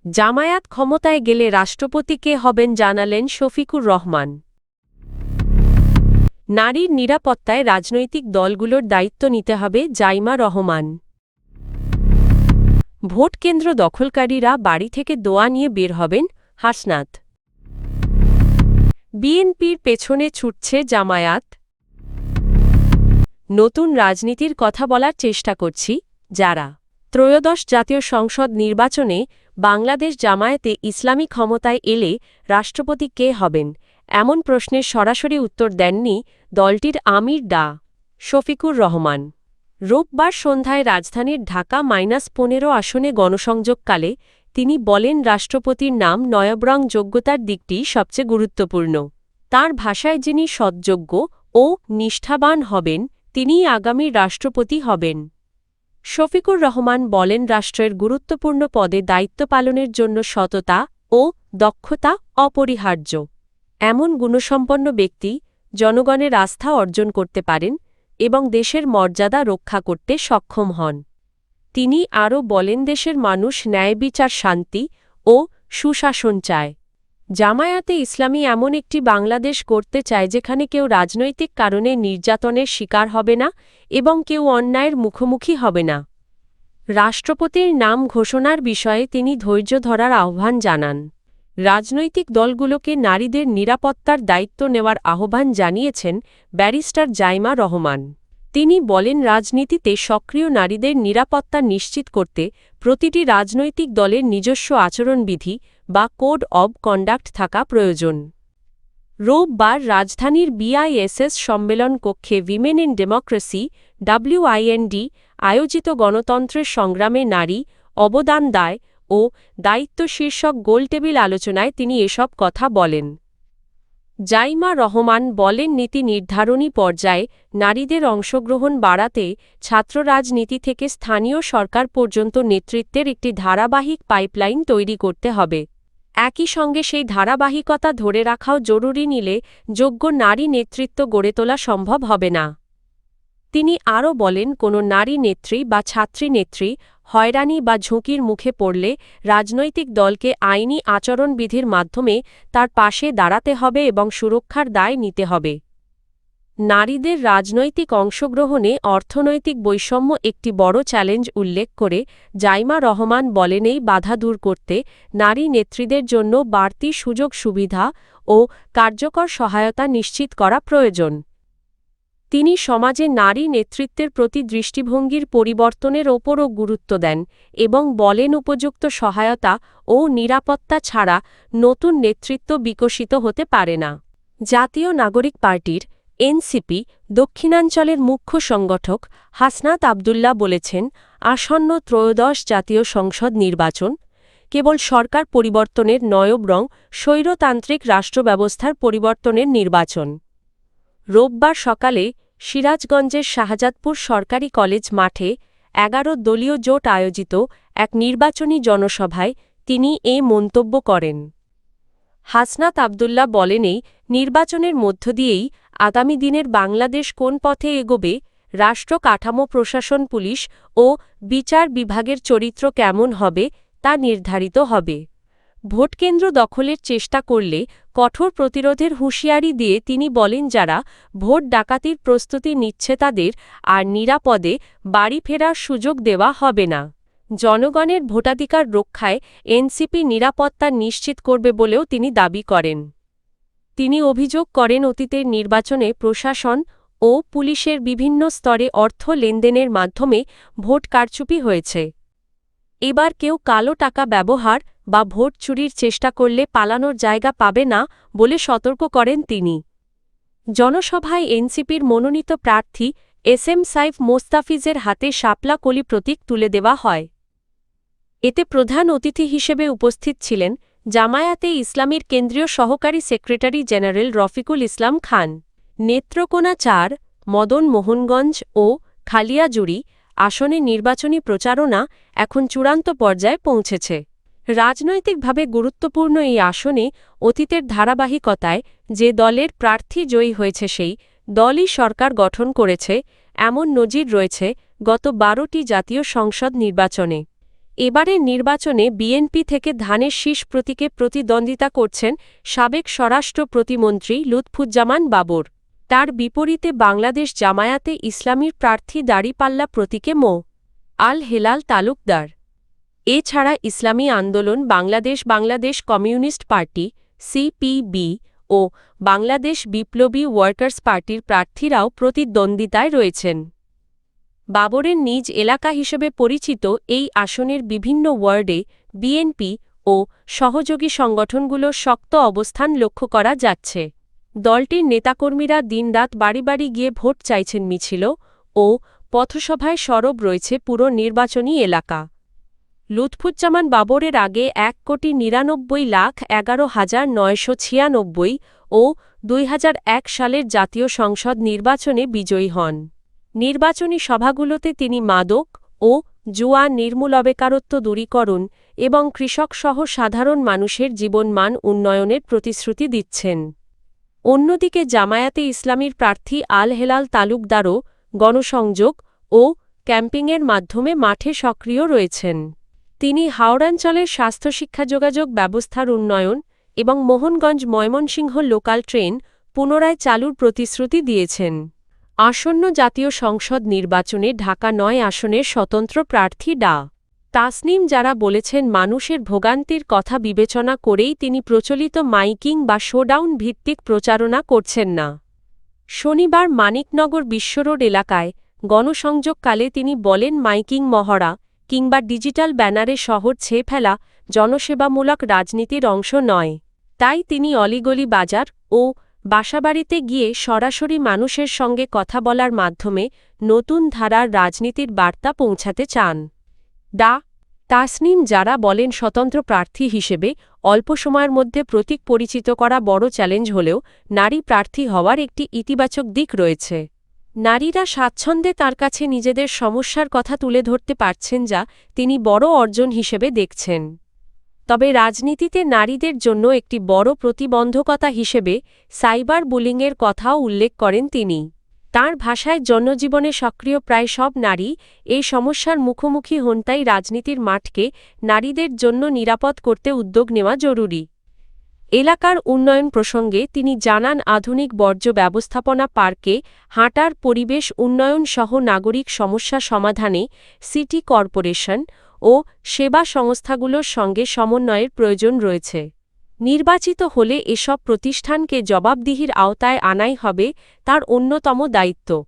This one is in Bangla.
জামায়াত ক্ষমতায় গেলে রাষ্ট্রপতি কে হবেন জানালেন শফিকুর রহমান। নারীর নিরাপত্তায় রাজনৈতিক দলগুলোর দায়িত্ব নিতে হবে জাইমা রহমান। ভোটকেন্দ্র দখলকারীরা বাড়ি থেকে দোয়া নিয়ে বের হবেন হাসনাত। বিএনপির পেছনে ছুটছে জামায়াত। নতুন রাজনীতির কথা বলার চেষ্টা করছি যারা ত্রয়োদশ জাতীয় সংসদ নির্বাচনে বাংলাদেশ জামায়াতে ইসলামী ক্ষমতায় এলে রাষ্ট্রপতি কে হবেন এমন প্রশ্নের সরাসরি উত্তর দেননি দলটির আমির ডা শফিকুর রহমান। রোববার সন্ধ্যায় রাজধানীর ঢাকা -15 আসনে গণসংযোগকালে তিনি বলেন, রাষ্ট্রপতির নাম নয়বরং যোগ্যতার দিকটি সবচেয়ে গুরুত্বপূর্ণ। তাঁর ভাষায় যিনি সৎযোগ্য ও নিষ্ঠাবান হবেন তিনিই আগামী রাষ্ট্রপতি হবেন। শফিকুর রহমান বলেন, রাষ্ট্রের গুরুত্বপূর্ণ পদে দায়িত্ব পালনের জন্য সততা ও দক্ষতা অপরিহার্য। এমন গুণসম্পন্ন ব্যক্তি জনগণের আস্থা অর্জন করতে পারেন এবং দেশের মর্যাদা রক্ষা করতে সক্ষম হন। তিনি আরও বলেন, দেশের মানুষ ন্যায়বিচার, শান্তি ও সুশাসন চায়। জামায়াতে ইসলামী এমন একটি বাংলাদেশ গড়তে চায় যেখানে কেউ রাজনৈতিক কারণে নির্যাতনের শিকার হবে না এবং কেউ অন্যায়ের মুখোমুখি হবে না। রাষ্ট্রপতির নাম ঘোষণার বিষয়ে তিনি ধৈর্য ধরার আহ্বান জানান। রাজনৈতিক দলগুলোকে নারীদের নিরাপত্তার দায়িত্ব নেওয়ার আহ্বান জানিয়েছেন ব্যারিস্টার জাইমা রহমান। তিনি বলেন, রাজনীতিতে সক্রিয় নারীদের নিরাপত্তা নিশ্চিত করতে প্রতিটি রাজনৈতিক দলের নিজস্ব আচরণবিধি বা কোড অব কন্ডাক্ট থাকা প্রয়োজন। রোববার রাজধানীর বিআইএসএস সম্মেলন কক্ষে উইমেন ইন ডেমোক্রেসি WIND আয়োজিত গণতন্ত্রের সংগ্রামে নারী অবদান দায় ও দায়িত্ব শীর্ষক গোলটেবিল আলোচনায় তিনি এসব কথা বলেন। জাইমা রহমান বলেন, নীতি নির্ধারণী পর্যায়ে নারীদের অংশগ্রহণ বাড়াতে ছাত্র রাজনীতি থেকে স্থানীয় সরকার পর্যন্ত নেতৃত্বের একটি ধারাবাহিক পাইপলাইন তৈরি করতে হবে। একই সঙ্গে সেই ধারাবাহিকতা ধরে রাখাও জরুরি, নিলে যোগ্য নারী নেতৃত্ব গড়ে তোলা সম্ভব হবে না। তিনি আরও বলেন, কোনো নারী নেত্রী বা ছাত্রী নেত্রী হয়রানি বা ঝুঁকির মুখে পড়লে রাজনৈতিক দলকে আইনি আচরণবিধির মাধ্যমে তার পাশে দাঁড়াতে হবে এবং সুরক্ষার দায় নিতে হবে। নারীদের রাজনৈতিক অংশগ্রহণে অর্থনৈতিক বৈষম্য একটি বড় চ্যালেঞ্জ উল্লেখ করে জাইমা রহমান বলেন, এই বাধা দূর করতে নারী নেত্রীদের জন্য বাড়তি সুযোগ সুবিধা ও কার্যকর সহায়তা নিশ্চিত করা প্রয়োজন। তিনি সমাজে নারী নেতৃত্বের প্রতি দৃষ্টিভঙ্গির পরিবর্তনের ওপরও গুরুত্ব দেন এবং বলেন, উপযুক্ত সহায়তা ও নিরাপত্তা ছাড়া নতুন নেতৃত্ব বিকশিত হতে পারে না। জাতীয় নাগরিক পার্টির NCP দক্ষিণাঞ্চলের মুখ্য সংগঠক হাসনাত আবদুল্লাহ বলেছেন, আসন্ন ত্রয়োদশ জাতীয় সংসদ নির্বাচন কেবল সরকার পরিবর্তনের নয়বরং স্বৈরতান্ত্রিক রাষ্ট্রব্যবস্থার পরিবর্তনের নির্বাচন। রোববার সকালে সিরাজগঞ্জের শাহজাদপুর সরকারি কলেজ মাঠে 11 দলীয় জোট আয়োজিত এক নির্বাচনী জনসভায় তিনি এ মন্তব্য করেন। হাসনাত আবদুল্লাহ বলেন, এই নির্বাচনের মধ্য দিয়েই আগামী দিনের বাংলাদেশ কোন পথে এগোবে, রাষ্ট্র কাঠামো, প্রশাসন, পুলিশ ও বিচার বিভাগের চরিত্র কেমন হবে তা নির্ধারিত হবে। ভোটকেন্দ্র দখলের চেষ্টা করলে কঠোর প্রতিরোধের হুঁশিয়ারি দিয়ে তিনি বলেন, যারা ভোট ডাকাতির প্রস্তুতি নিচ্ছে তাদের আর নিরাপদে বাড়ি ফেরার সুযোগ দেওয়া হবে না। জনগণের ভোটাধিকার রক্ষায় NCP নিরাপত্তা নিশ্চিত করবে বলেও তিনি দাবি করেন। তিনি অভিযোগ করেন, অতীতের নির্বাচনে প্রশাসন ও পুলিশের বিভিন্ন স্তরে অর্থ লেনদেনের মাধ্যমে ভোট কারচুপি হয়েছে। এবার কেউ কালো টাকা ব্যবহার বা ভোট চুরির চেষ্টা করলে পালানোর জায়গা পাবে না বলে সতর্ক করেন তিনি। জনসভায় NCPর মনোনীত প্রার্থী SM সাইফ মোস্তাফিজের হাতে শাপলা কলি প্রতীক তুলে দেওয়া হয়। এতে প্রধান অতিথি হিসেবে উপস্থিত ছিলেন জামায়াতে ইসলামীর কেন্দ্রীয় সহকারী সেক্রেটারি জেনারেল রফিকুল ইসলাম খান। নেত্রকোনা 4, মদন মোহনগঞ্জ ও খালিয়াজুড়ি আসনে নির্বাচনী প্রচারণা এখন চূড়ান্ত পর্যায়ে পৌঁছেছে। রাজনৈতিকভাবে গুরুত্বপূর্ণ এই আসনে অতীতের ধারাবাহিকতায় যে দলের প্রার্থী জয়ী হয়েছে সেই দলই সরকার গঠন করেছে এমন নজির রয়েছে গত 12টি জাতীয় সংসদ নির্বাচনে। এবারের নির্বাচনে বিএনপি থেকে ধানের শীষ প্রতীকে প্রতিদ্বন্দ্বিতা করছেন সাবেক স্বরাষ্ট্র প্রতিমন্ত্রী লুৎফুজ্জামান বাবর। তার বিপরীতে বাংলাদেশ জামায়াতে ইসলামীর প্রার্থী দাঁড়িপাল্লা প্রতীকে মো. আল হেলাল তালুকদার। এছাড়া ইসলামী আন্দোলন বাংলাদেশ কমিউনিস্ট পার্টি সিপিবি ও বাংলাদেশ বিপ্লবী ওয়ার্কার্স পার্টির প্রার্থীরাও প্রতিদ্বন্দ্বিতায় রয়েছেন। বাবরের নিজ এলাকা হিসেবে পরিচিত এই আসনের বিভিন্ন ওয়ার্ডে বিএনপি ও সহযোগী সংগঠনগুলোর শক্ত অবস্থান লক্ষ্য করা যাচ্ছে। দলটির নেতাকর্মীরা দিনরাত বাড়ি বাড়ি গিয়ে ভোট চাইছেন, মিছিল ও পথসভায় সরব রয়েছে পুরো নির্বাচনী এলাকা। লুৎফুজ্জামান বাবরের আগে ১,৯৯,১১,৯৯৬ ও ২০০১ সালের জাতীয় সংসদ নির্বাচনে বিজয়ী হন। নির্বাচনী সভাগুলোতে তিনি মাদক ও জুয়া নির্মূল, বেকারত্ব দূরীকরণ এবং কৃষকসহ সাধারণ মানুষের জীবনমান উন্নয়নের প্রতিশ্রুতি দিচ্ছেন। অন্যদিকে জামায়াতে ইসলামীর প্রার্থী আল হেলাল তালুকদারও গণসংযোগ ও ক্যাম্পিংয়ের মাধ্যমে মাঠে সক্রিয় রয়েছেন। তিনি হাওড়াঞ্চলের স্বাস্থ্য, শিক্ষা, যোগাযোগ ব্যবস্থার উন্নয়ন এবং মোহনগঞ্জ ময়মনসিংহ লোকাল ট্রেন পুনরায় চালুর প্রতিশ্রুতি দিয়েছেন। আসন্ন জাতীয় সংসদ নির্বাচনে ঢাকা-৯ আসনের স্বতন্ত্র প্রার্থী ডা. তাসনিম জারা বলেছেন, মানুষের ভোগান্তির কথা বিবেচনা করেই তিনি প্রচলিত মাইকিং বা শোডাউন ভিত্তিক প্রচারণা করছেন না। শনিবার মানিকনগর বিশ্বরোড এলাকায় গণসংযোগকালে তিনি বলেন, মাইকিং মহড়া কিংবা ডিজিটাল ব্যানারে শহর ছেয়ে ফেলা জনসেবামূলক রাজনীতির অংশ নয়। তাই তিনি অলিগলি, বাজার ও বাসাবাড়িতে গিয়ে সরাসরি মানুষের সঙ্গে কথা বলার মাধ্যমে নতুন ধারার রাজনীতির বার্তা পৌঁছাতে চান। ডা. তাসনিম জারা বলেন, স্বতন্ত্র প্রার্থী হিসেবে অল্প সময়ের মধ্যে প্রতীক পরিচিত করা বড় চ্যালেঞ্জ হলেও নারী প্রার্থী হওয়ার একটি ইতিবাচক দিক রয়েছে। নারীরা স্বাচ্ছন্দ্যে তাঁর কাছে নিজেদের সমস্যার কথা তুলে ধরতে পারছেন, যা তিনি বড় অর্জন হিসেবে দেখছেন। তবে রাজনীতিতে নারীদের জন্য একটি বড় প্রতিবন্ধকতা হিসেবে সাইবার বুলিংয়ের কথাও উল্লেখ করেন তিনি। তাঁর ভাষায়, জনজীবনে সক্রিয় প্রায় সব নারী এই সমস্যার মুখোমুখি হন, তাই রাজনীতির মাঠকে নারীদের জন্য নিরাপদ করতে উদ্যোগ নেওয়া জরুরি। এলাকার উন্নয়ন প্রসঙ্গে তিনি জানান, আধুনিক বর্জ্য ব্যবস্থাপনা, পার্কে হাঁটার পরিবেশ উন্নয়ন সহ নাগরিক সমস্যা সমাধানে সিটি কর্পোরেশন ও সেবা সংস্থাগুলোর সঙ্গে সমন্বয়ের প্রয়োজন রয়েছে। নির্বাচিত হলে এসব প্রতিষ্ঠানকে জবাবদিহির আওতায় আনাই হবে তার অন্যতম দায়িত্ব।